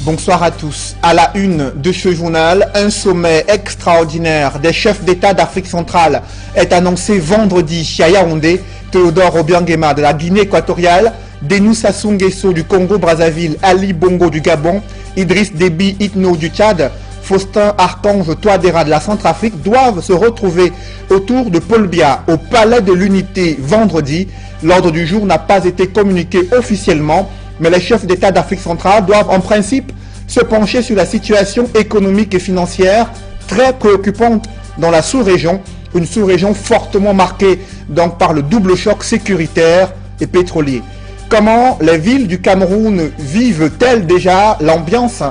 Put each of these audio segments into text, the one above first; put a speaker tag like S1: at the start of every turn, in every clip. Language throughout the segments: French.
S1: Bonsoir à tous. À la une de ce journal, un sommet extraordinaire des chefs d'État d'Afrique centrale est annoncé vendredi à Yaoundé. Théodore Obiangema de la Guinée équatoriale, Denis Sassou Nguesso du Congo-Brazzaville, Ali Bongo du Gabon, Idriss Déby Itno du Tchad, Faustin Archange Touadéra de la Centrafrique doivent se retrouver autour de Paul Biya au Palais de l'Unité vendredi. L'ordre du jour n'a pas été communiqué officiellement, mais les chefs d'État d'Afrique centrale doivent en principe se pencher sur la situation économique et financière très préoccupante dans la sous-région, une sous-région fortement marquée donc par le double choc sécuritaire et pétrolier. Comment les villes du Cameroun vivent-elles déjà l'ambiance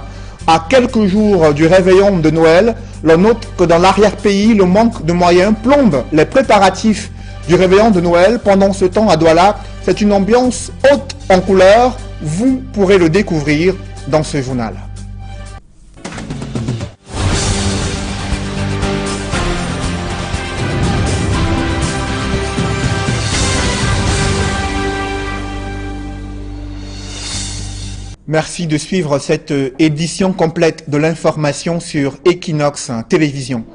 S1: à quelques jours du réveillon de Noël? L'on note que dans l'arrière-pays, le manque de moyens plombe les préparatifs du réveillon de Noël. Pendant ce temps à Douala, c'est une ambiance haute en couleurs. Vous pourrez le découvrir dans ce journal. Merci de suivre cette édition complète de l'information sur Equinox Télévision.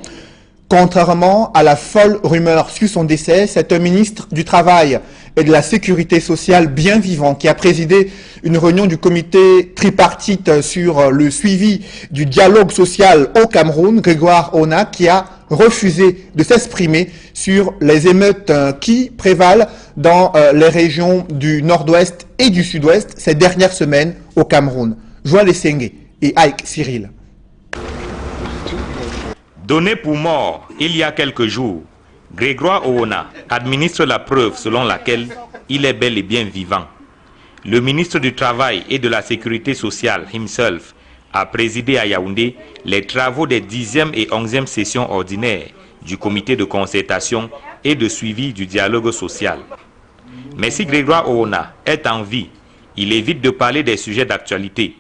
S1: Contrairement à la folle rumeur sur son décès, c'est un ministre du Travail et de la Sécurité sociale bien vivant qui a présidé une réunion du comité tripartite sur le suivi du dialogue social au Cameroun, Grégoire Ona, qui a refusé de s'exprimer sur les émeutes qui prévalent dans les régions du nord-ouest et du sud-ouest ces dernières semaines au Cameroun. Joël Essenge et Ike Cyril.
S2: Donné pour mort il y a quelques jours, Grégoire Oona administre la preuve selon laquelle il est bel et bien vivant. Le ministre du Travail et de la Sécurité sociale himself a présidé à Yaoundé les travaux des 10e et 11e sessions ordinaires du comité de concertation et de suivi du dialogue social. Mais si Grégoire Oona est en vie, il évite de parler des sujets d'actualité.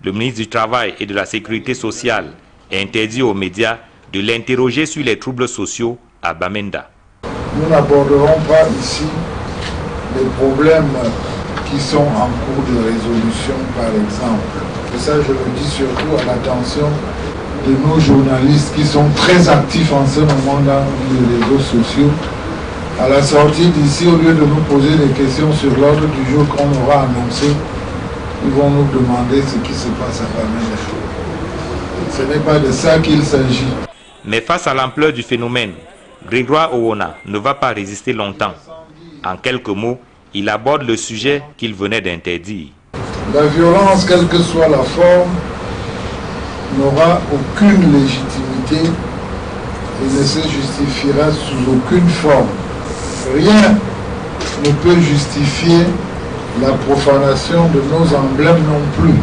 S2: Le ministre du Travail et de la Sécurité sociale interdit aux médias de l'interroger sur les troubles sociaux à Bamenda.
S3: Nous n'aborderons pas ici les problèmes qui sont en cours de résolution, par exemple. Et ça, je le dis surtout à l'attention de nos journalistes qui sont très actifs en ce moment dans les réseaux sociaux. À la sortie d'ici, au lieu de nous poser des questions sur l'ordre du jour qu'on aura annoncé, ils vont nous demander ce qui se passe à Bamenda. Ce n'est pas de ça qu'il s'agit.
S2: Mais face à l'ampleur du phénomène, Grégoire Oona ne va pas résister longtemps. En quelques mots, il aborde le sujet qu'il venait d'interdire.
S3: La violence, quelle que soit la forme, n'aura aucune légitimité et ne se justifiera sous aucune forme. Rien ne peut justifier la profanation de nos emblèmes non plus.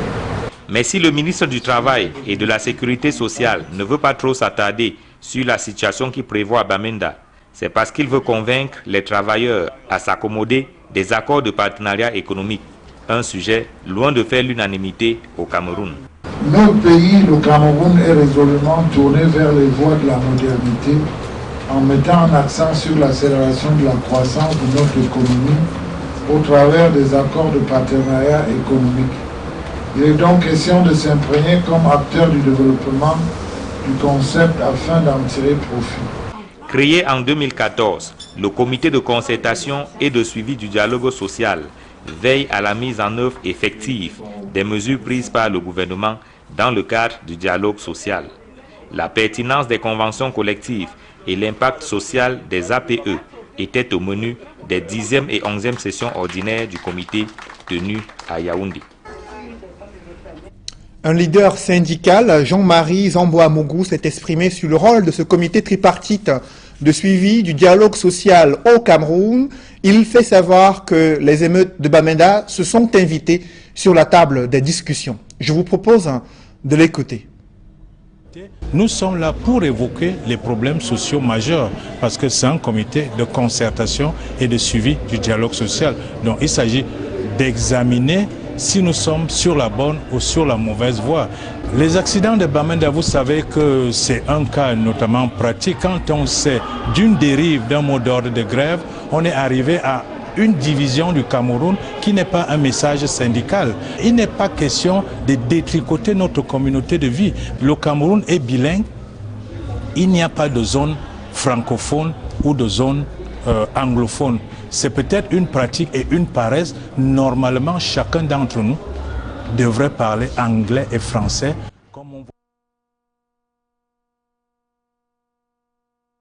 S2: Mais si le ministre du Travail et de la Sécurité sociale ne veut pas trop s'attarder sur la situation qui prévoit à Bamenda, c'est parce qu'il veut convaincre les travailleurs à s'accommoder des accords de partenariat économique, un sujet loin de faire l'unanimité au Cameroun.
S3: Notre pays, le Cameroun, est résolument tourné vers les voies de la modernité en mettant un accent sur l'accélération de la croissance de notre économie au travers des accords de partenariat économique. Il est donc question de s'imprégner comme acteur du développement du concept afin d'en tirer profit.
S2: Créé en 2014, le comité de concertation et de suivi du dialogue social veille à la mise en œuvre effective des mesures prises par le gouvernement dans le cadre du dialogue social. La pertinence des conventions collectives et l'impact social des APE étaient au menu des 10e et 11e sessions ordinaires du comité tenu à Yaoundé.
S1: Un leader syndical, Jean-Marie Zamboa-Mougou, s'est exprimé sur le rôle de ce comité tripartite de suivi du dialogue social au Cameroun. Il fait savoir que les émeutes de Bamenda se sont invitées sur la table des discussions. Je vous propose de l'écouter.
S4: Nous sommes là pour évoquer les problèmes sociaux majeurs parce que c'est un comité de concertation et de suivi du dialogue social. Donc il s'agit d'examiner si nous sommes sur la bonne ou sur la mauvaise voie. Les accidents de Bamenda, vous savez que c'est un cas notamment pratique. Quand on sait d'une dérive d'un mot d'ordre de grève, on est arrivé à une division du Cameroun qui n'est pas un message syndical. Il n'est pas question de détricoter notre communauté de vie. Le Cameroun est bilingue. Il n'y a pas de zone francophone ou de zone anglophone. C'est peut-être une pratique et une paresse. Normalement, chacun d'entre nous devrait parler anglais et français.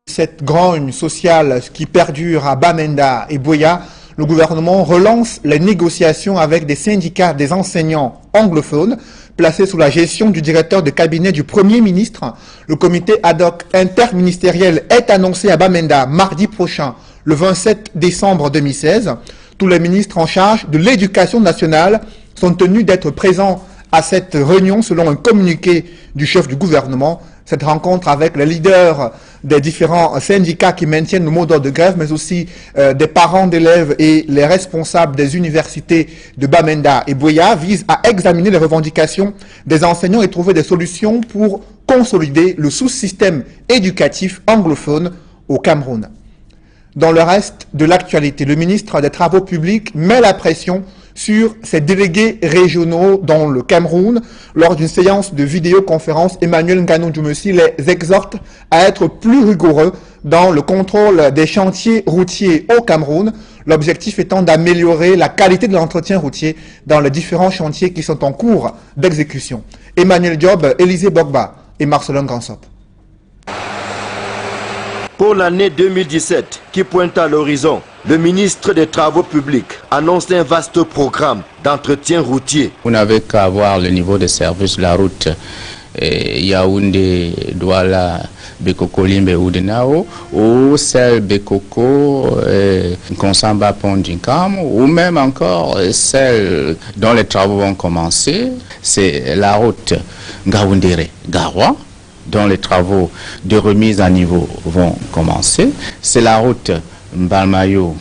S1: Cette grogne sociale qui perdure à Bamenda et Buea, le gouvernement relance les négociations avec des syndicats des enseignants anglophones placés sous la gestion du directeur de cabinet du Premier ministre. Le comité ad hoc interministériel est annoncé à Bamenda mardi prochain, le 27 décembre 2016. Tous les ministres en charge de l'éducation nationale sont tenus d'être présents à cette réunion selon un communiqué du chef du gouvernement. Cette rencontre avec les leaders des différents syndicats qui maintiennent le mot d'ordre de grève, mais aussi des parents d'élèves et les responsables des universités de Bamenda et Buea vise à examiner les revendications des enseignants et trouver des solutions pour consolider le sous-système éducatif anglophone au Cameroun. Dans le reste de l'actualité, le ministre des Travaux publics met la pression sur ses délégués régionaux dans le Cameroun. Lors d'une séance de vidéoconférence, Emmanuel Nganou Djoumessi les exhorte à être plus rigoureux dans le contrôle des chantiers routiers au Cameroun, l'objectif étant d'améliorer la qualité de l'entretien routier dans les différents chantiers qui sont en cours d'exécution. Emmanuel Diop, Élisée Bogba et Marcelin Gransop.
S5: Pour l'année 2017 qui pointe à l'horizon, le ministre des Travaux publics annonce un vaste programme d'entretien routier.
S6: Vous n'avez qu'à voir le niveau de service de la route Yaoundé, Douala, Bekoko, Limbe, Oudenao, ou celle Bekoko, Konsamba, Pondinkam, ou même encore celle dont les travaux vont commencer, c'est la route Ngaoundéré-Garoua, dont les travaux de remise à niveau vont commencer. C'est la route Mbalmayo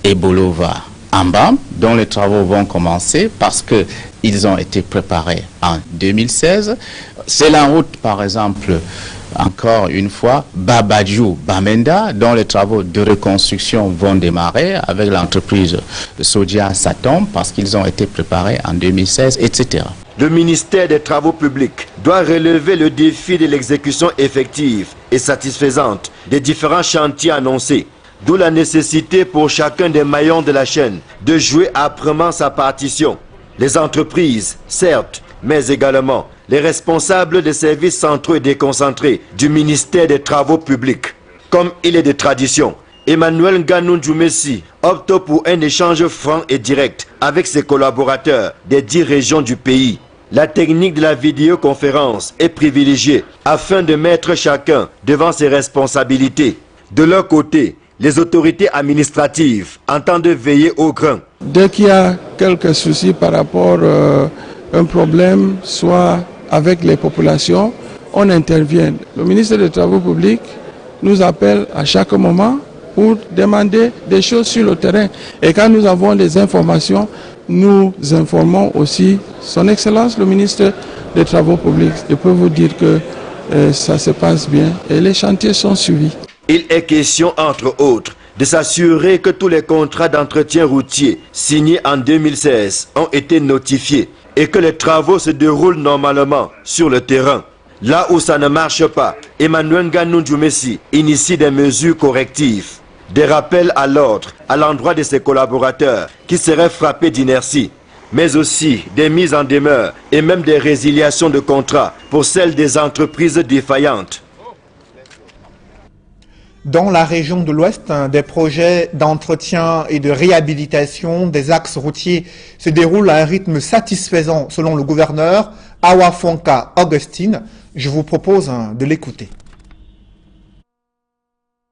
S6: et Bolova-Ambam, dont les travaux vont commencer parce qu'ils ont été préparés en 2016. C'est la route, par exemple, encore une fois, Babadjou-Bamenda, dont les travaux de reconstruction vont démarrer avec l'entreprise Sodia Satom parce qu'ils ont été préparés en 2016, etc.
S5: Le ministère des Travaux publics doit relever le défi de l'exécution effective et satisfaisante des différents chantiers annoncés, d'où la nécessité pour chacun des maillons de la chaîne de jouer âprement sa partition. Les entreprises, certes, mais également les responsables des services centraux et déconcentrés du ministère des Travaux publics. Comme il est de tradition, Emmanuel Nganou Djoumessi opte pour un échange franc et direct avec ses collaborateurs des 10 régions du pays. La technique de la vidéoconférence est privilégiée afin de mettre chacun devant ses responsabilités. De leur côté, les autorités administratives entendent veiller au grain.
S7: Dès qu'il y a quelques soucis par rapport à un problème, soit avec les populations, on intervient. Le ministre des Travaux publics nous appelle à chaque moment pour demander des choses sur le terrain. Et quand nous avons des informations, nous informons aussi son Excellence, le ministre des Travaux publics. Je peux vous dire que ça se passe bien et les chantiers sont suivis.
S5: Il est question, entre autres, de s'assurer que tous les contrats d'entretien routier signés en 2016 ont été notifiés et que les travaux se déroulent normalement sur le terrain. Là où ça ne marche pas, Emmanuel Nganou Djoumessi initie des mesures correctives. Des rappels à l'ordre à l'endroit de ses collaborateurs qui seraient frappés d'inertie, mais aussi des mises en demeure et même des résiliations de contrats pour celles des entreprises défaillantes.
S1: Dans la région de l'Ouest, des projets d'entretien et de réhabilitation des axes routiers se déroulent à un rythme satisfaisant selon le gouverneur Awafonka Augustine. Je vous propose de l'écouter.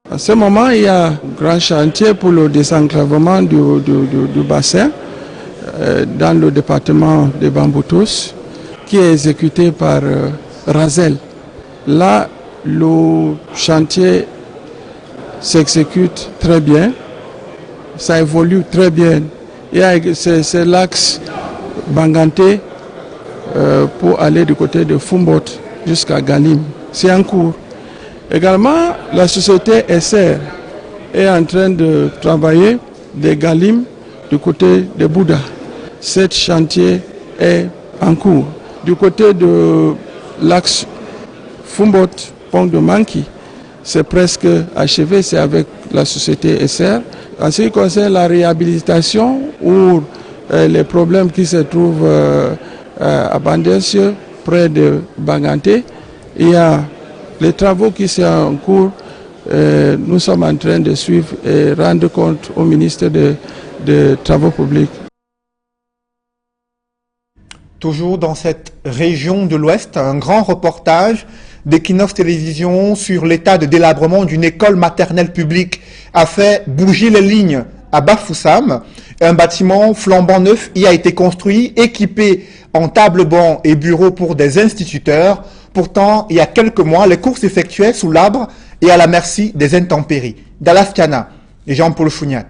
S7: À ce moment, il y a un grand chantier pour le désenclavement du bassin dans le département de Bamboutos qui est exécuté par Razel. Là, le chantier s'exécute très bien, ça évolue très bien. C'est l'axe Banganté pour aller du côté de Fumbot jusqu'à Galim. C'est en cours. Également, la société SR est en train de travailler de Galim, du côté de Bouddha. Ce chantier est en cours. Du côté de l'axe Fumbot, pont de Manki, c'est presque achevé, c'est avec la société SR. En ce qui concerne la réhabilitation ou les problèmes qui se trouvent à Bandensieux, près de Banganté, il y a les travaux qui sont en cours. Nous sommes en train de suivre et rendre compte au ministre des Travaux publics.
S1: Toujours dans cette région de l'Ouest, un grand reportage d'Equinox Télévision sur l'état de délabrement d'une école maternelle publique a fait bouger les lignes à Bafoussam. Un bâtiment flambant neuf y a été construit, équipé en table-banc et bureaux pour des instituteurs. Pourtant, il y a quelques mois, les cours s'effectuaient sous l'arbre et à la merci des intempéries. Dallas Tiana et Jean-Paul Chouniat.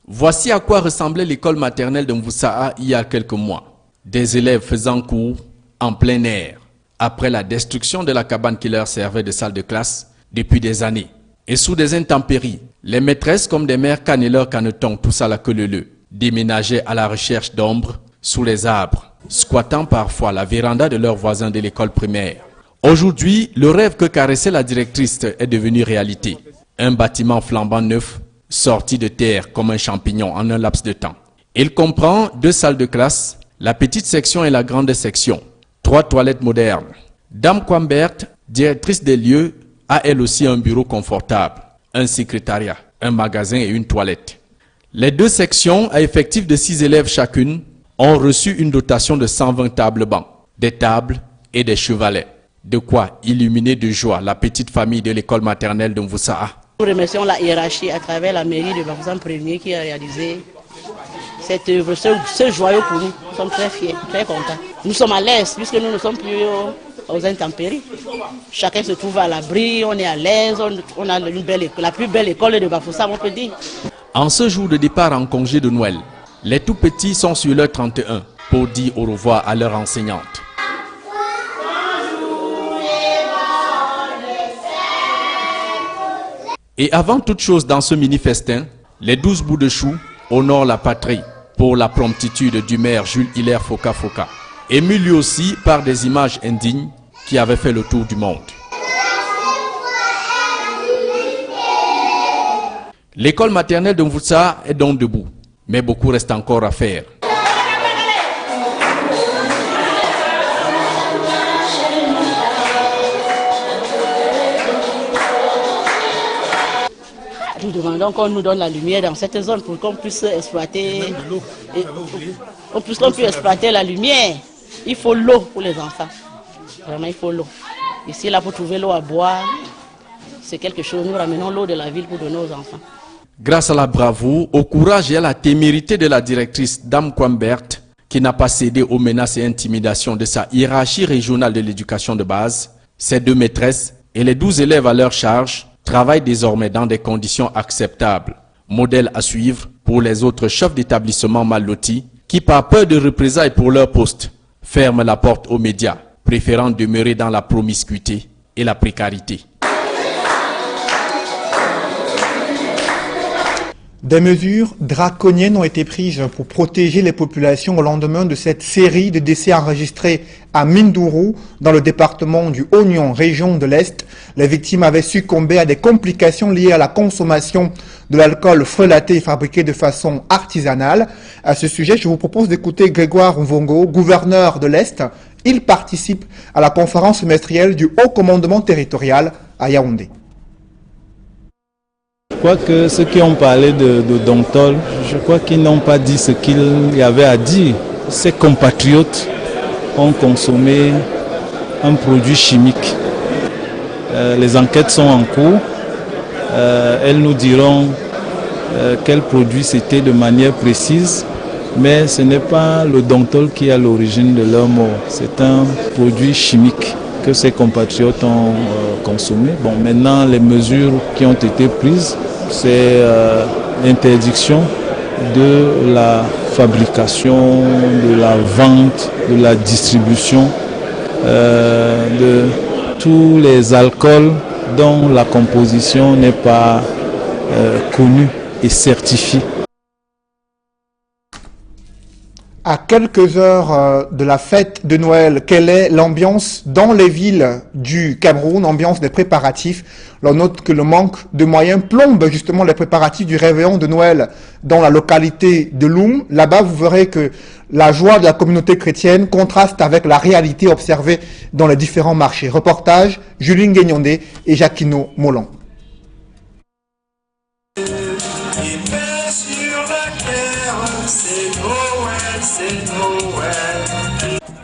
S8: Voici à quoi ressemblait l'école maternelle de Mvoussaa il y a quelques mois. Des élèves faisant cours en plein air, après la destruction de la cabane qui leur servait de salle de classe depuis des années. Et sous des intempéries, les maîtresses comme des mères canent leurs canetons, tous à la queue leu-leu, déménageaient à la recherche d'ombre sous les arbres, squattant parfois la véranda de leurs voisins de l'école primaire. Aujourd'hui, le rêve que caressait la directrice est devenu réalité. Un bâtiment flambant neuf, sorti de terre comme un champignon en un laps de temps. Il comprend 2 salles de classe, la petite section et la grande section, 3 toilettes modernes. Dame Kwambert, directrice des lieux, a elle aussi un bureau confortable, un secrétariat, un magasin et une toilette. Les 2 sections, à effectif de 6 élèves chacune, ont reçu une dotation de 120 tables-bancs, des tables et des chevalets. De quoi illuminer de joie la petite famille de l'école maternelle de Mvoussaa.
S9: Nous remercions la hiérarchie à travers la mairie de Bafoussam Premier qui a réalisé cette œuvre, ce joyau pour nous. Nous sommes très fiers, très contents. Nous sommes à l'aise puisque nous ne sommes plus aux intempéries. Chacun se trouve à l'abri, on est à l'aise, on a la plus belle école de Bafoussam, on peut dire.
S8: En ce jour de départ en congé de Noël, les tout petits sont sur leur 31 pour dire au revoir à leur enseignante. Et avant toute chose dans ce mini-festin, les 12 bouts de chou honorent la patrie pour la promptitude du maire Jules Hilaire Foka, ému lui aussi par des images indignes qui avaient fait le tour du monde. L'école maternelle de Mvoussaa est donc debout, mais beaucoup reste encore à faire.
S9: Nous demandons qu'on nous donne la lumière dans cette zone pour qu'on puisse exploiter, exploiter la lumière. Il faut l'eau pour les enfants. Vraiment, il faut l'eau. Ici, là, pour trouver l'eau à boire, c'est quelque chose. Nous ramenons l'eau de la ville pour donner aux enfants.
S8: Grâce à la bravoure, au courage et à la témérité de la directrice Dame Kwambert, qui n'a pas cédé aux menaces et intimidations de sa hiérarchie régionale de l'éducation de base, ses 2 maîtresses et les 12 élèves à leur charge travaillent désormais dans des conditions acceptables, modèle à suivre pour les autres chefs d'établissement mal lotis qui, par peur de représailles pour leur poste, ferment la porte aux médias, préférant demeurer dans la promiscuité et la précarité.
S1: Des mesures draconiennes ont été prises pour protéger les populations au lendemain de cette série de décès enregistrés à Mindourou, dans le département du Oignon, région de l'Est. Les victimes avaient succombé à des complications liées à la consommation de l'alcool frelaté et fabriqué de façon artisanale. À ce sujet, je vous propose d'écouter Grégoire Mvongo, gouverneur de l'Est. Il participe à la conférence semestrielle du Haut Commandement territorial à Yaoundé.
S10: Je crois que ceux qui ont parlé de Dontol, je crois qu'ils n'ont pas dit ce qu'il y avait à dire. Ses compatriotes ont consommé un produit chimique. Les enquêtes sont en cours. Elles nous diront quel produit c'était de manière précise. Mais ce n'est pas le Dontol qui est à l'origine de leur mort. C'est un produit chimique que ces compatriotes ont consommé. Bon, maintenant, les mesures qui ont été prises, c'est l'interdiction de la fabrication, de la vente, de la distribution de tous les alcools dont la composition n'est pas connus et certifiés.
S1: À quelques heures de la fête de Noël, quelle est l'ambiance dans les villes du Cameroun, ambiance des préparatifs? On note que le manque de moyens plombe justement les préparatifs du réveillon de Noël dans la localité de Loum. Là-bas, vous verrez que la joie de la communauté chrétienne contraste avec la réalité observée dans les différents marchés. Reportage, Julien Guignondé et Jacquino Molan.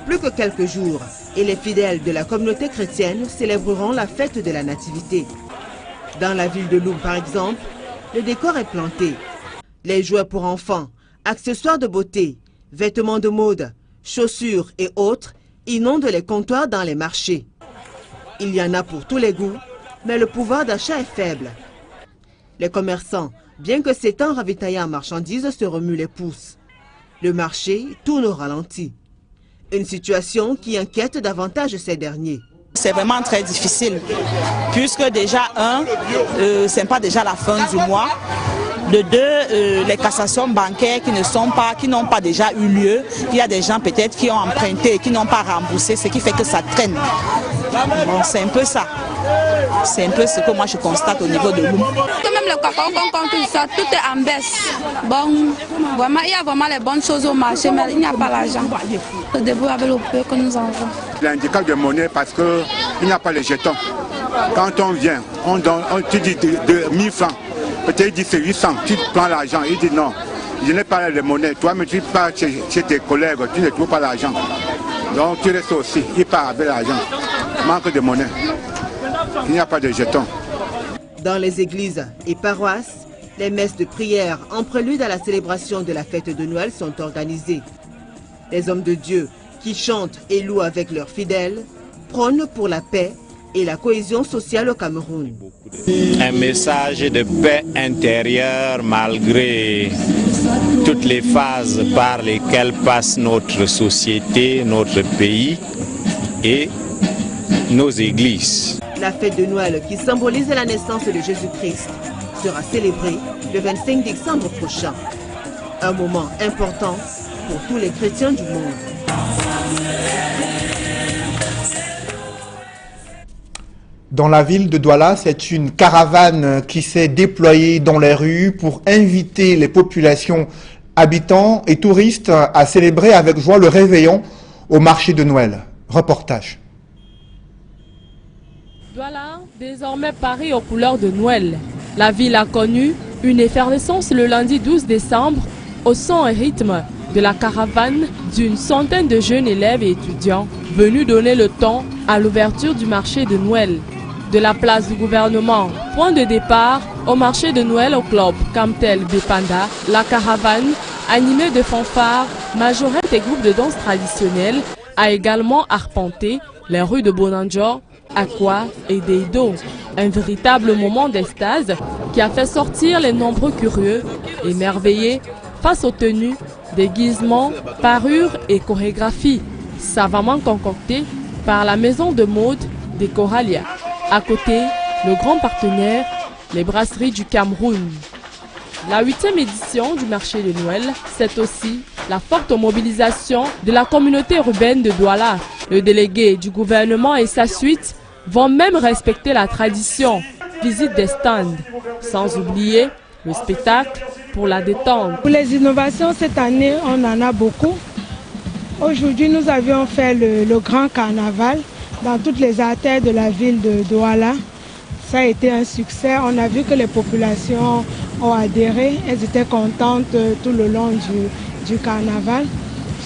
S11: Plus que quelques jours, et les fidèles de la communauté chrétienne célébreront la fête de la Nativité. Dans la ville de Loum, par exemple, le décor est planté. Les jouets pour enfants, accessoires de beauté, vêtements de mode, chaussures et autres inondent les comptoirs dans les marchés. Il y en a pour tous les goûts, mais le pouvoir d'achat est faible. Les commerçants, bien que s'étant ravitaillés en marchandises, se remuent les pouces. Le marché tourne au ralenti. Une situation qui inquiète davantage ces derniers.
S12: C'est vraiment très difficile, puisque déjà, c'est pas déjà la fin du mois. De deux, les cassations bancaires qui n'ont pas déjà eu lieu. Il y a des gens peut-être qui ont emprunté et qui n'ont pas remboursé, ce qui fait que ça traîne. Bon, c'est un peu ça. C'est un peu ce que moi je constate au niveau de Loum.
S13: Même le cacao, tout ça, tout est en baisse. Bon, vraiment, il y a vraiment les bonnes choses au marché, mais il n'y a pas l'argent. Le début avec le peu que nous avons.
S14: L'handicap de monnaie parce qu'il n'y a pas les jetons. Quand on vient, tu dis de 1000 francs. Peut-être il dit c'est 800, tu prends l'argent, il dit non, je n'ai pas les monnaies. Toi-même tu pars chez tes collègues, tu ne trouves pas l'argent. Donc tu restes aussi, il part avec l'argent. Manque de monnaie, il n'y a pas de jetons.
S11: Dans les églises et paroisses, les messes de prière en prélude à la célébration de la fête de Noël sont organisées. Les hommes de Dieu qui chantent et louent avec leurs fidèles prônent pour la paix et la cohésion sociale au Cameroun.
S15: Un message de paix intérieure malgré toutes les phases par lesquelles passe notre société, notre pays et nos églises.
S11: La fête de Noël qui symbolise la naissance de Jésus-Christ sera célébrée le 25 décembre prochain. Un moment important pour tous les chrétiens du monde.
S1: Dans la ville de Douala, c'est une caravane qui s'est déployée dans les rues pour inviter les populations, habitants et touristes à célébrer avec joie le réveillon au marché de Noël. Reportage.
S16: Douala, désormais Paris aux couleurs de Noël. La ville a connu une effervescence le lundi 12 décembre au son et rythme de la caravane d'une centaine de jeunes élèves et étudiants venus donner le ton à l'ouverture du marché de Noël. De la place du gouvernement, point de départ au marché de Noël au club Camtel Bepanda, la caravane, animée de fanfares, majorettes et groupes de danse traditionnels, a également arpenté les rues de Bonanjo, Aqua et Deido. Un véritable moment d'extase qui a fait sortir les nombreux curieux, émerveillés face aux tenues, déguisements, parures et chorégraphies, savamment concoctées par la maison de mode des Coralia. À côté, le grand partenaire, les brasseries du Cameroun. La 8e édition du marché de Noël, c'est aussi la forte mobilisation de la communauté urbaine de Douala. Le délégué du gouvernement et sa suite vont même respecter la tradition, visite des stands, sans oublier le spectacle pour la détente.
S17: Pour les innovations, cette année, on en a beaucoup. Aujourd'hui, nous avions fait le grand carnaval dans toutes les artères de la ville de Douala. Ça a été un succès. On a vu que les populations ont adhéré. Elles étaient contentes tout le long du carnaval.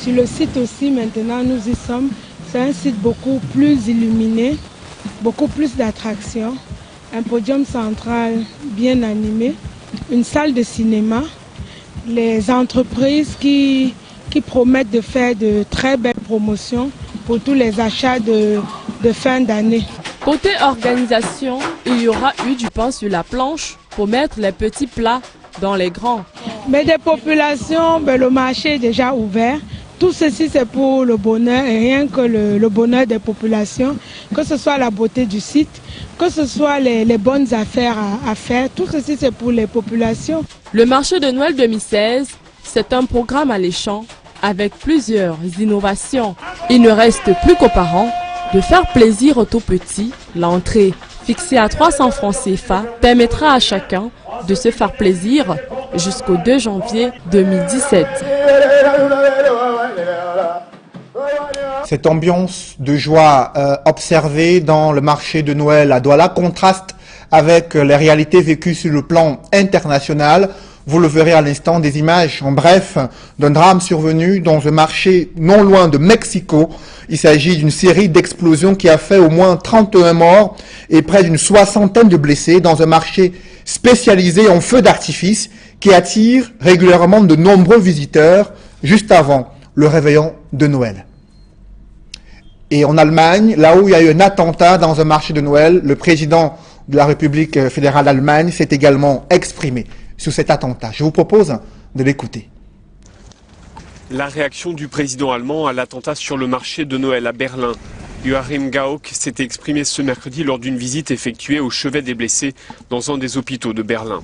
S17: Sur le site aussi, maintenant, nous y sommes. C'est un site beaucoup plus illuminé, beaucoup plus d'attractions. Un podium central bien animé, une salle de cinéma, les entreprises qui promettent de faire de très belles promotions pour tous les achats de fin d'année.
S16: Côté organisation, il y aura eu du pain sur la planche pour mettre les petits plats dans les grands.
S17: Mais des populations, le marché est déjà ouvert. Tout ceci, c'est pour le bonheur et rien que le bonheur des populations, que ce soit la beauté du site, que ce soit les bonnes affaires à faire. Tout ceci, c'est pour les populations.
S16: Le marché de Noël 2016, c'est un programme alléchant avec plusieurs innovations. Il ne reste plus qu'aux parents de faire plaisir aux tout petits. L'entrée, fixée à 300 francs CFA, permettra à chacun de se faire plaisir jusqu'au 2 janvier 2017.
S1: Cette ambiance de joie observée dans le marché de Noël à Douala contraste avec les réalités vécues sur le plan international. Vous le verrez à l'instant, des images, en bref, d'un drame survenu dans un marché non loin de Mexico. Il s'agit d'une série d'explosions qui a fait au moins 31 morts et près d'une soixantaine de blessés dans un marché spécialisé en feux d'artifice qui attire régulièrement de nombreux visiteurs juste avant le réveillon de Noël. Et en Allemagne, là où il y a eu un attentat dans un marché de Noël, le président de la République fédérale d'Allemagne s'est également exprimé sur cet attentat. Je vous propose de l'écouter.
S18: La réaction du président allemand à l'attentat sur le marché de Noël à Berlin. Joachim Gauck s'était exprimé ce mercredi lors d'une visite effectuée au chevet des blessés dans un des hôpitaux de Berlin.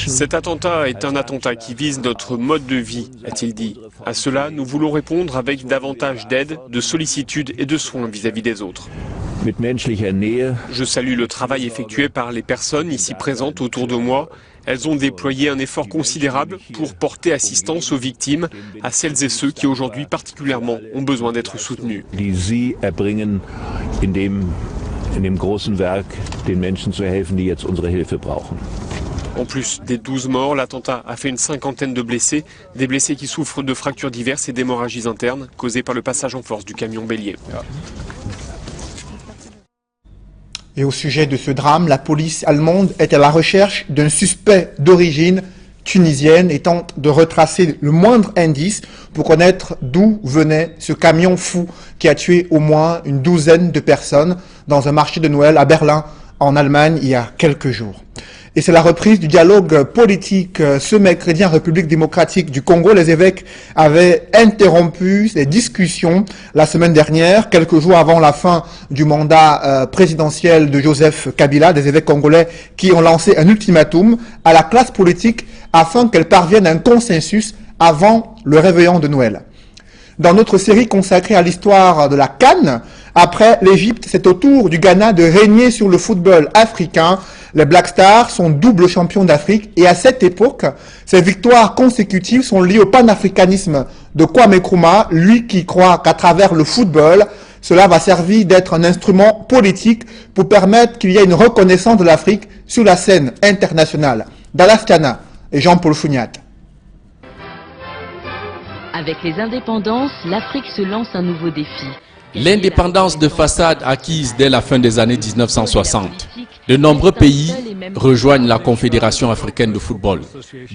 S18: Cet attentat est un attentat qui vise notre mode de vie, a-t-il dit. À cela, nous voulons répondre avec davantage d'aide, de sollicitude et de soins vis-à-vis des autres. Je salue le travail effectué par les personnes ici présentes autour de moi. Elles ont déployé un effort considérable pour porter assistance aux victimes, à celles et ceux qui aujourd'hui particulièrement ont besoin d'être soutenus. En plus des 12 morts, l'attentat a fait une cinquantaine de blessés, des blessés qui souffrent de fractures diverses et d'hémorragies internes causées par le passage en force du camion bélier.
S1: Et au sujet de ce drame, la police allemande est à la recherche d'un suspect d'origine tunisienne et tente de retracer le moindre indice pour connaître d'où venait ce camion fou qui a tué au moins une douzaine de personnes dans un marché de Noël à Berlin, en Allemagne, il y a quelques jours. Et c'est la reprise du dialogue politique ce mercredi en République démocratique du Congo. Les évêques avaient interrompu les discussions la semaine dernière, quelques jours avant la fin du mandat présidentiel de Joseph Kabila, des évêques congolais qui ont lancé un ultimatum à la classe politique afin qu'elle parvienne à un consensus avant le réveillon de Noël. Dans notre série consacrée à l'histoire de la CAN, après l'Égypte, c'est au tour du Ghana de régner sur le football africain. Les Black Stars sont doubles champions d'Afrique et à cette époque, ces victoires consécutives sont liées au panafricanisme de Kwame Nkrumah, lui qui croit qu'à travers le football, cela va servir d'être un instrument politique pour permettre qu'il y ait une reconnaissance de l'Afrique sur la scène internationale. Dallas Tiana et Jean-Paul Fougnat.
S19: Avec les indépendances, l'Afrique se lance un nouveau défi.
S8: L'indépendance de façade acquise dès la fin des années 1960. De nombreux pays rejoignent la Confédération africaine de football.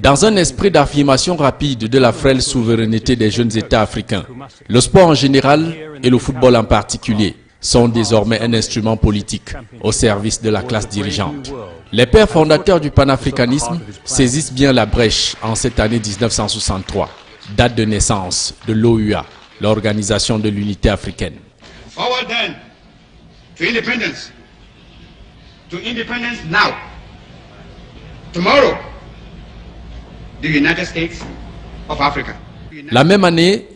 S8: Dans un esprit d'affirmation rapide de la frêle souveraineté des jeunes États africains, le sport en général et le football en particulier sont désormais un instrument politique au service de la classe dirigeante. Les pères fondateurs du panafricanisme saisissent bien la brèche en cette année 1963, date de naissance de l'OUA, l'Organisation de l'Unité africaine.
S20: Forward then to independence. To independence now. Tomorrow, the United States of Africa.
S8: La même année,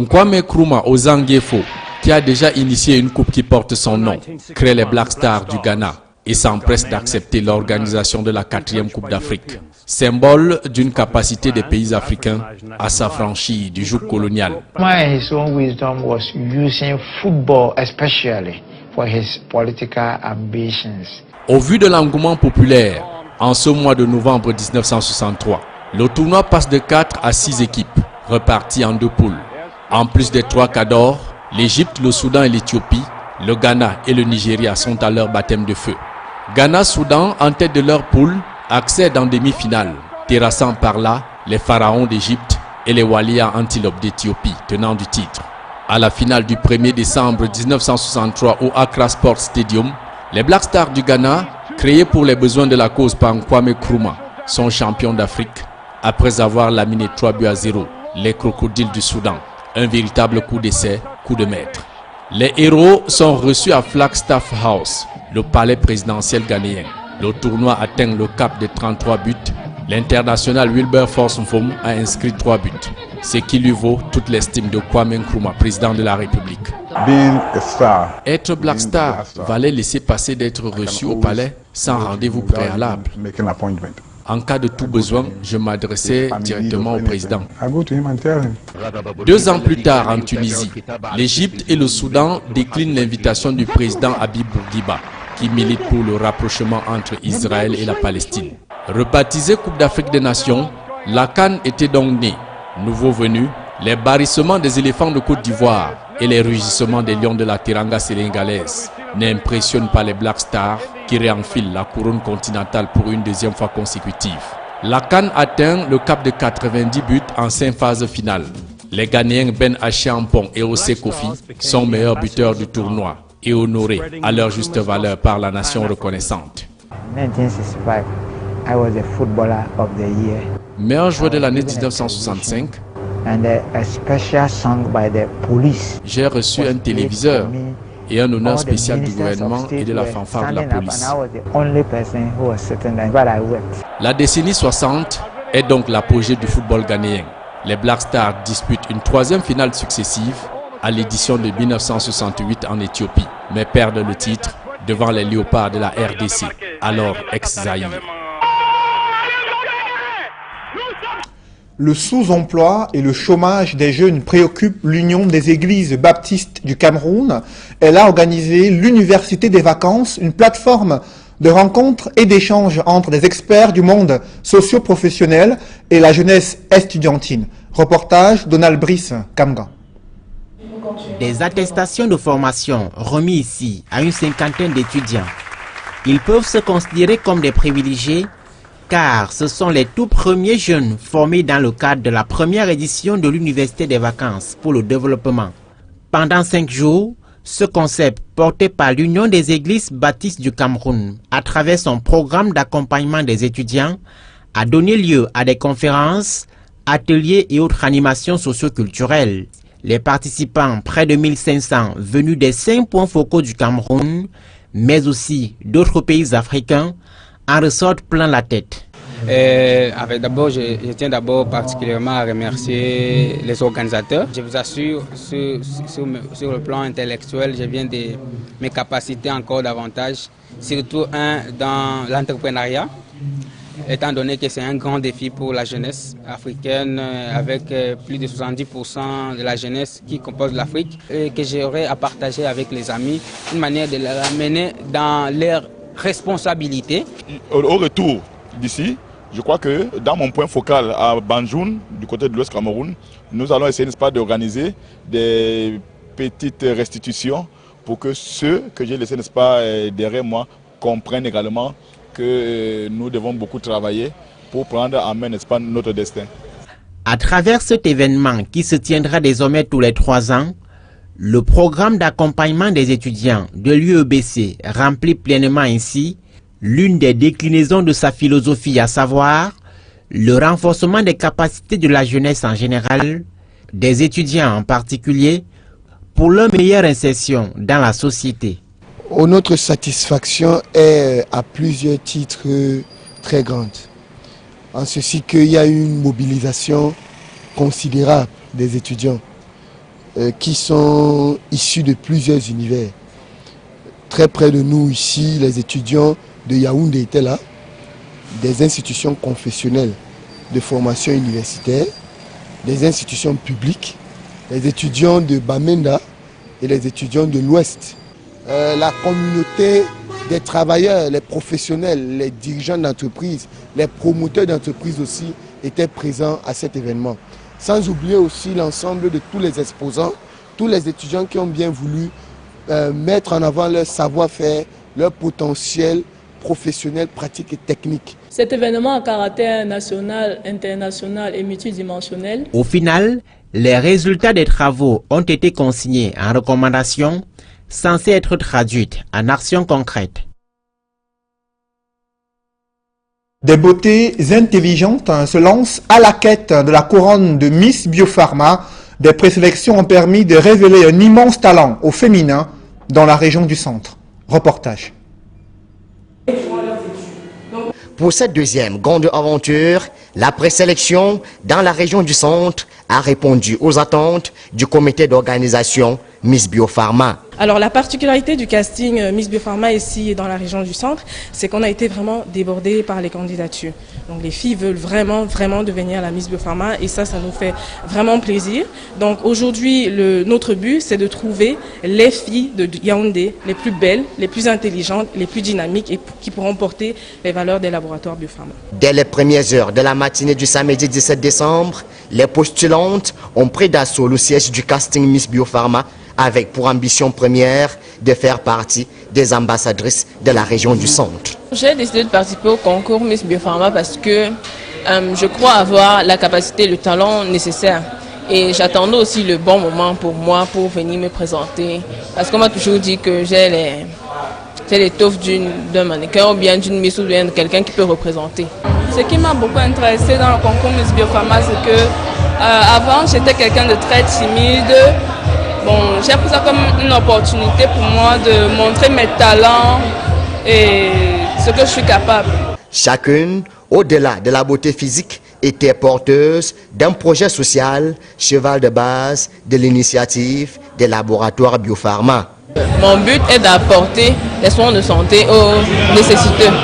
S8: Kwame Nkrumah Ozangiefo, qui a déjà initié une coupe qui porte son nom, crée les Black Stars du Ghana et s'empresse d'accepter l'organisation de la 4e Coupe d'Afrique, symbole d'une capacité des pays africains à s'affranchir du joug colonial.
S21: His own wisdom was using football especially for his political ambitions.
S8: Au vu de l'engouement populaire, en ce mois de novembre 1963, le tournoi passe de 4 à 6 équipes, reparties en 2 poules. En plus des 3 cadors, l'Égypte, le Soudan et l'Éthiopie, le Ghana et le Nigeria sont à leur baptême de feu. Ghana-Soudan, en tête de leur poule, accèdent en demi-finale, terrassant par là les pharaons d'Égypte et les Walia Antilopes d'Éthiopie, tenants du titre. À la finale du 1er décembre 1963 au Accra Sports Stadium, les Black Stars du Ghana, créés pour les besoins de la cause par Kwame Nkrumah, sont champions d'Afrique après avoir laminé 3-0 les crocodiles du Soudan. Un véritable coup d'essai, coup de maître. Les héros sont reçus à Flagstaff House, le palais présidentiel ghanéen. Le tournoi atteint le cap de 33 buts. L'international Wilberforce Mfum a inscrit 3 buts, ce qui lui vaut toute l'estime de Kwame Nkrumah, président de la République. Être Black Star valait laisser passer d'être reçu au palais sans rendez-vous préalable. En cas de tout besoin, je m'adressais directement au président. 2 ans plus tard, en Tunisie, l'Égypte et le Soudan déclinent l'invitation du président Habib Bourguiba, qui milite pour le rapprochement entre Israël et la Palestine. Rebaptisée Coupe d'Afrique des Nations, la CAN était donc née. Nouveau venu, les barrissements des éléphants de Côte d'Ivoire et les rugissements des lions de la Teranga sénégalaise n'impressionnent pas les Black Stars qui réenfilent la couronne continentale pour une 2e fois consécutive. La CAN atteint le cap de 90 buts en 5 phases finales. Les Ghanéens Ben Achiampong et Ose Kofi sont meilleurs buteurs du tournoi et honorés à leur juste valeur par la nation reconnaissante.
S21: 1965, I was the footballer of the year.
S8: Meilleur joueur de l'année 1965.
S21: And a special song by the police.
S8: J'ai reçu un téléviseur et un honneur spécial du gouvernement et de la fanfare de la police. La décennie 60 est donc l'apogée du football ghanéen. Les Black Stars disputent une 3e finale successive à l'édition de 1968 en Éthiopie, mais perdent le titre devant les Léopards de la RDC, alors ex-Zaïre.
S1: Le sous-emploi et le chômage des jeunes préoccupent l'Union des églises baptistes du Cameroun. Elle a organisé l'Université des vacances, une plateforme de rencontres et d'échanges entre des experts du monde socio-professionnel et la jeunesse estudiantine. Reportage Donald Brice, Kamga.
S3: Des attestations de formation remises ici à une 50aine d'étudiants. Ils peuvent se considérer comme des privilégiés car ce sont les tout premiers jeunes formés dans le cadre de la première édition de l'Université des vacances pour le développement. Pendant 5 jours, ce concept porté par l'Union des églises baptistes du Cameroun à travers son programme d'accompagnement des étudiants a donné lieu à des conférences, ateliers et autres animations socio-culturelles. Les participants, près de 1500 venus des 5 points focaux du Cameroun, mais aussi d'autres pays africains, en ressortent plein la tête.
S22: D'abord, je tiens d'abord particulièrement à remercier les organisateurs. Je vous assure, sur le plan intellectuel, je viens de mes capacités encore davantage, surtout dans l'entrepreneuriat, étant donné que c'est un grand défi pour la jeunesse africaine, avec plus de 70% de la jeunesse qui compose l'Afrique, et que j'aurai à partager avec les amis, une manière de les ramener dans leur responsabilité.
S23: Au retour d'ici, je crois que dans mon point focal à Banjoun, du côté de l'Ouest Cameroun, nous allons essayer, n'est-ce pas, d'organiser des petites restitutions pour que ceux que j'ai laissés, n'est-ce pas, derrière moi, comprennent également que nous devons beaucoup travailler pour prendre en main, n'est-ce pas, notre destin.
S3: À travers cet événement qui se tiendra désormais tous les 3 ans, le programme d'accompagnement des étudiants de l'UEBC remplit pleinement ainsi l'une des déclinaisons de sa philosophie, à savoir le renforcement des capacités de la jeunesse en général, des étudiants en particulier, pour leur meilleure insertion dans la société.
S24: Notre satisfaction est à plusieurs titres très grande, en ceci qu'il y a une mobilisation considérable des étudiants qui sont issus de plusieurs univers. Très près de nous ici, les étudiants de Yaoundé étaient là, des institutions confessionnelles de formation universitaire, des institutions publiques, les étudiants de Bamenda et les étudiants de l'Ouest. La communauté des travailleurs, les professionnels, les dirigeants d'entreprise, les promoteurs d'entreprise aussi étaient présents à cet événement. Sans oublier aussi l'ensemble de tous les exposants, tous les étudiants qui ont bien voulu mettre en avant leur savoir-faire, leur potentiel professionnel, pratique et technique.
S25: Cet événement à caractère national, international et multidimensionnel.
S3: Au final, les résultats des travaux ont été consignés en recommandations censées être traduites en actions concrètes.
S1: Des beautés intelligentes se lancent à la quête de la couronne de Miss Biopharma. Des présélections ont permis de révéler un immense talent au féminin dans la région du centre. Reportage.
S2: Pour cette deuxième grande aventure, la présélection dans la région du centre a répondu aux attentes du comité d'organisation Miss Biopharma.
S4: Alors la particularité du casting Miss Biopharma ici dans la région du centre, c'est qu'on a été vraiment débordés par les candidatures. Donc les filles veulent vraiment devenir la Miss Biopharma et ça nous fait vraiment plaisir. Donc aujourd'hui, notre but, c'est de trouver les filles de Yaoundé les plus belles, les plus intelligentes, les plus dynamiques et qui pourront porter les valeurs des laboratoires Biopharma.
S2: Dès les premières heures de la matinée du samedi 17 décembre, les postulantes ont pris d'assaut le siège du casting Miss Biopharma avec pour ambition première de faire partie des ambassadrices de la région du centre.
S5: J'ai décidé de participer au concours Miss Biopharma parce que je crois avoir la capacité, le talent nécessaire. Et j'attendais aussi le bon moment pour moi pour venir me présenter. Parce qu'on m'a toujours dit que j'ai l'étoffe d'un mannequin ou bien d'une Miss ou bien de quelqu'un qui peut représenter.
S25: Ce qui m'a beaucoup intéressé dans le concours Miss Biopharma, c'est que avant j'étais quelqu'un de très timide. Bon, j'ai pris ça comme une opportunité pour moi de montrer mes talents et ce que je suis capable.
S2: Chacune, au-delà de la beauté physique, était porteuse d'un projet social, cheval de base de l'initiative des laboratoires Biopharma.
S5: Mon but est d'apporter des soins de santé aux nécessiteux.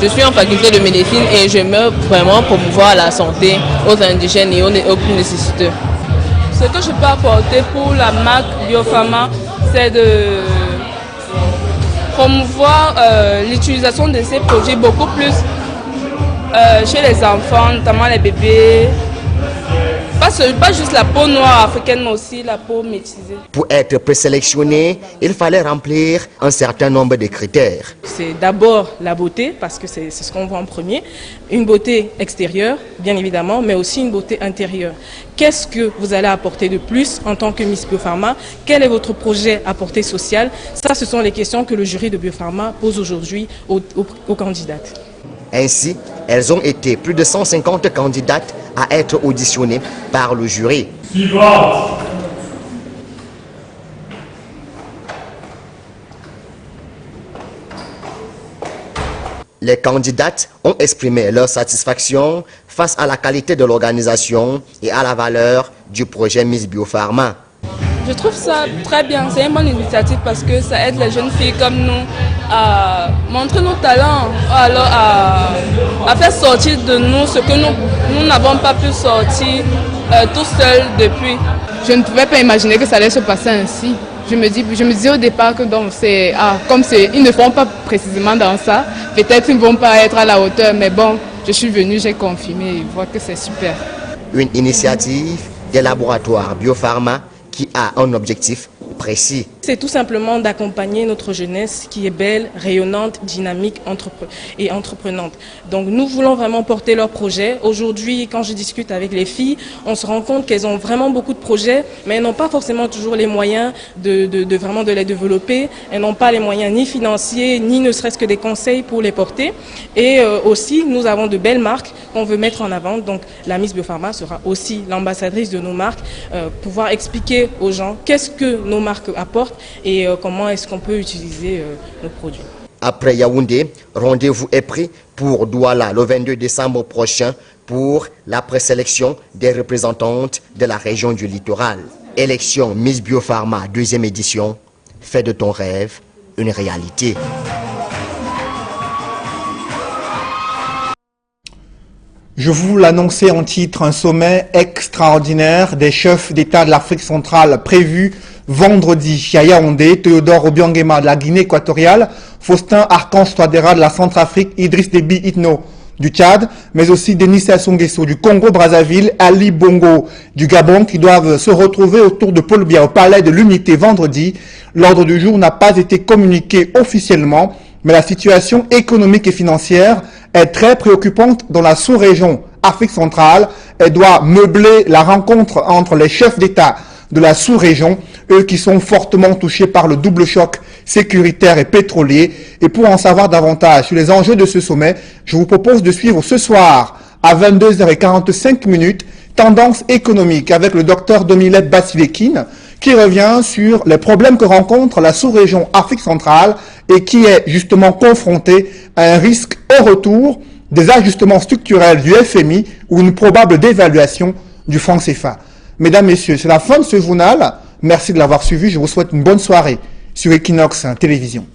S5: Je suis en faculté de médecine et je veux vraiment promouvoir la santé aux indigènes et aux plus nécessiteux.
S25: Ce que je peux apporter pour la marque Biopharma, c'est de promouvoir l'utilisation de ces produits beaucoup plus chez les enfants, notamment les bébés. Pas juste la peau noire africaine, mais aussi la peau métisée.
S2: Pour être présélectionné, il fallait remplir un certain nombre de critères.
S4: C'est d'abord la beauté, parce que c'est ce qu'on voit en premier. Une beauté extérieure, bien évidemment, mais aussi une beauté intérieure. Qu'est-ce que vous allez apporter de plus en tant que Miss Biopharma? Quel est votre projet à portée sociale? Ça, ce sont les questions que le jury de Biopharma pose aujourd'hui aux candidates.
S2: Ainsi, elles ont été plus de 150 candidates à être auditionnées par le jury.
S6: Suivante.
S2: Les candidates ont exprimé leur satisfaction face à la qualité de l'organisation et à la valeur du projet Miss Biopharma.
S25: Je trouve ça très bien, c'est une bonne initiative parce que ça aide les jeunes filles comme nous à montrer nos talents, alors à faire sortir de nous ce que nous n'avons pas pu sortir tout seuls depuis.
S7: Je ne pouvais pas imaginer que ça allait se passer ainsi. Je me disais au départ que ils ne font pas précisément dans ça, peut-être ils ne vont pas être à la hauteur, mais bon, je suis venue, j'ai confirmé et je vois que c'est super.
S2: Une initiative des laboratoires Biopharma qui a un objectif précis.
S4: C'est tout simplement d'accompagner notre jeunesse qui est belle, rayonnante, dynamique et entreprenante. Donc nous voulons vraiment porter leurs projets. Aujourd'hui, quand je discute avec les filles, on se rend compte qu'elles ont vraiment beaucoup de projets, mais elles n'ont pas forcément toujours les moyens de les développer. Elles n'ont pas les moyens ni financiers, ni ne serait-ce que des conseils pour les porter. Et aussi, nous avons de belles marques qu'on veut mettre en avant. Donc la Miss Biopharma sera aussi l'ambassadrice de nos marques, pouvoir expliquer aux gens qu'est-ce que nos marques apportent et comment est-ce qu'on peut utiliser nos produits.
S2: Après Yaoundé, rendez-vous est pris pour Douala le 22 décembre prochain pour la présélection des représentantes de la région du littoral. Élection Miss Biopharma 2e édition, fais de ton rêve une réalité.
S1: Je vous l'annonçais en titre, un sommet extraordinaire des chefs d'État de l'Afrique centrale prévu vendredi à Yaoundé. Théodore Obiangema de la Guinée équatoriale, Faustin Archange Touadéra de la Centrafrique, Idriss Déby Itno du Tchad, mais aussi Denis Sassou Nguesso du Congo-Brazzaville, Ali Bongo du Gabon, qui doivent se retrouver autour de Paul Biya au Palais de l'Unité vendredi. L'ordre du jour n'a pas été communiqué officiellement, mais la situation économique et financière est très préoccupante dans la sous-région Afrique centrale. Elle doit meubler la rencontre entre les chefs d'État de la sous-région, eux qui sont fortement touchés par le double choc sécuritaire et pétrolier. Et pour en savoir davantage sur les enjeux de ce sommet, je vous propose de suivre ce soir à 22h45 Tendance économique avec le docteur Domilette Basilekine qui revient sur les problèmes que rencontre la sous-région Afrique centrale et qui est justement confrontée à un risque au retour des ajustements structurels du FMI ou une probable dévaluation du franc CFA. Mesdames, Messieurs, c'est la fin de ce journal. Merci de l'avoir suivi. Je vous souhaite une bonne soirée sur Equinox Télévision.